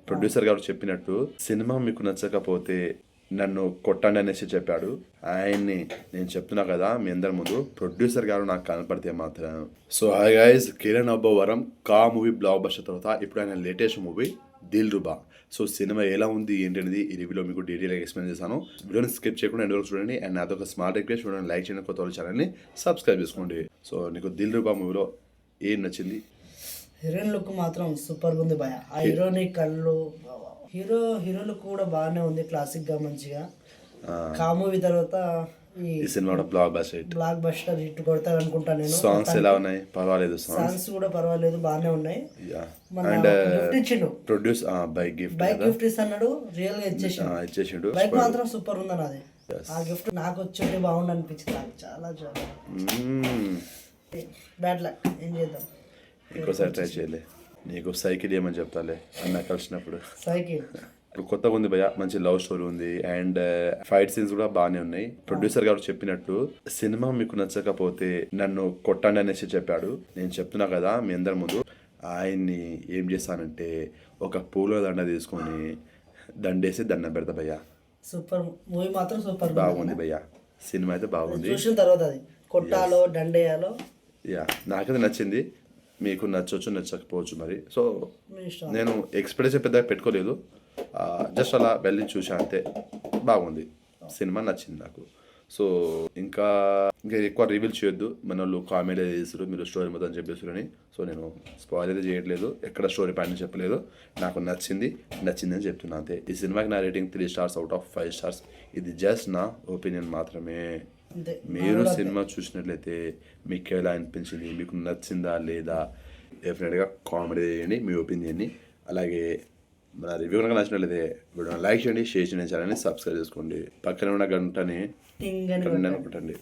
Producer గారు చెప్పినట్టు cinema మీకు నచ్చకపోతే నన్ను కొట్టండి అనేసి చెప్పాడు. ఆయన్ని నేను చెప్తున్నా కదా మీ అందరి ముందు, ప్రొడ్యూసర్ గారు నాకు కనపడితే మాత్రం. So hi guys, Kiran Abbavaram కా మూవీ బ్లాక్ బస్టర్ తర్వాత ఇప్పుడు ఆయన latest movie Dil Ruba. So cinema ఎలా ఉంది ఏంటనేది ఈ రివ్యూలో మీకు డీటెయిల్గా ఎక్స్ప్లెయిన్ చేశాను. వీడియోని స్కిప్ చేయకుండా ఎండ్ వరకు చూడండి. అండ్ అదొక స్మార్ట్ రిక్వెస్ట్, వీడియోని లైక్ చేయండి, కొత్త ఛానల్ని సబ్స్క్రైబ్ చేసుకోండి. సో నీకు దిల్ రుబా మూవీలో ఏం నచ్చింది? హీరోయిన్ లుక్ మాత్రం సూపర్గా ఉంది భయ. ఆ హీరోని కళ్ళు, హీరో లుక్ కూడా బాగానే ఉంది, క్లాసిక్ గా మంచిగా. కా మూవీ తర్వాత ఈ సినిమా కూడా బ్లాక్ బస్టర్ హిట్ కొడతారు అనుకుంటా నేను. సాంగ్స్ ఎలా ఉన్నాయి? పర్వాలేదు, సాంగ్స్ కూడా పర్వాలేదు, బాగానే ఉన్నాయి. అండ్ గిఫ్ట్ ఇచ్చిండు, ప్రొడ్యూస్ బైక్ గిఫ్ట్ ఇస్తున్నాడు, రియల్ గా ఇచ్చేసిండు. బైక్ మాత్రం సూపర్ ఉంది నాది. ఆ గిఫ్ట్ నాకు వచ్చి బాగుండు అనిపించింది నాకు చాలా చాలా. బ్యాడ్ లక్, ఏం చేద్దాం, ఇంకోసారి ట్రై చేయలే. నీకు సైకిల్ ఏమని చెప్తాలే అన్న కలిసినప్పుడు. సైకిల్ కొత్తగా ఉంది భయ, మంచి లవ్ స్టోరీ ఉంది అండ్ ఫైట్ సీన్స్ కూడా బాగానే ఉన్నాయి. ప్రొడ్యూసర్ గారు చెప్పినట్టు సినిమా మీకు నచ్చకపోతే నన్ను కొట్టండి అనేసి చెప్పాడు. నేను చెప్తున్నా కదా మీ అందరి ముందు, ఆయన్ని ఏం చేస్తానంటే ఒక పూల దండ తీసుకొని దండేసి దండం పెడతా భయ్య. సూపర్ మూవీ మాత్రం సూపర్ బాగుంది భయ్య, సినిమా అయితే బాగుంది. చూసిన తర్వాత అది కొట్టాలో దండేయాలో నాకైతే నచ్చింది. మీకు నచ్చవచ్చు నచ్చకపోవచ్చు మరి. సో నేను ఎక్స్పెక్టేషన్ పెద్దగా పెట్టుకోలేదు, జస్ట్ అలా వెళ్ళి చూసా అంతే. బాగుంది, సినిమా నచ్చింది నాకు. సో ఇంకా ఎక్కువ రివీల్ చేయొద్దు, మన వాళ్ళు కామెడీ చేస్తారు, మీరు స్టోరీ మొత్తం చెప్పేస్తారని. సో నేను స్పాయిల్ అయితే చేయట్లేదు, ఎక్కడ స్టోరీ పాయింట్ చెప్పలేదు. నాకు నచ్చింది అని చెప్తున్నా అంతే. ఈ సినిమాకి నా rating 3 stars out of 5 stars. ఇది జస్ట్ నా ఒపీనియన్ మాత్రమే. మీరు సినిమా చూసినట్లయితే మీకు ఎలా అనిపించింది, మీకు నచ్చిందా లేదా, డెఫినెట్గా కామెడీ చేయండి మీ ఒపీనియన్ని. అలాగే మన రివ్యూ కనుక నచ్చినట్లయితే వీడియోని లైక్ చేయండి, షేర్ చేయండి, ఛానల్ని సబ్స్క్రైబ్ చేసుకోండి. పక్కన ఉన్న గంటని కొట్టండి.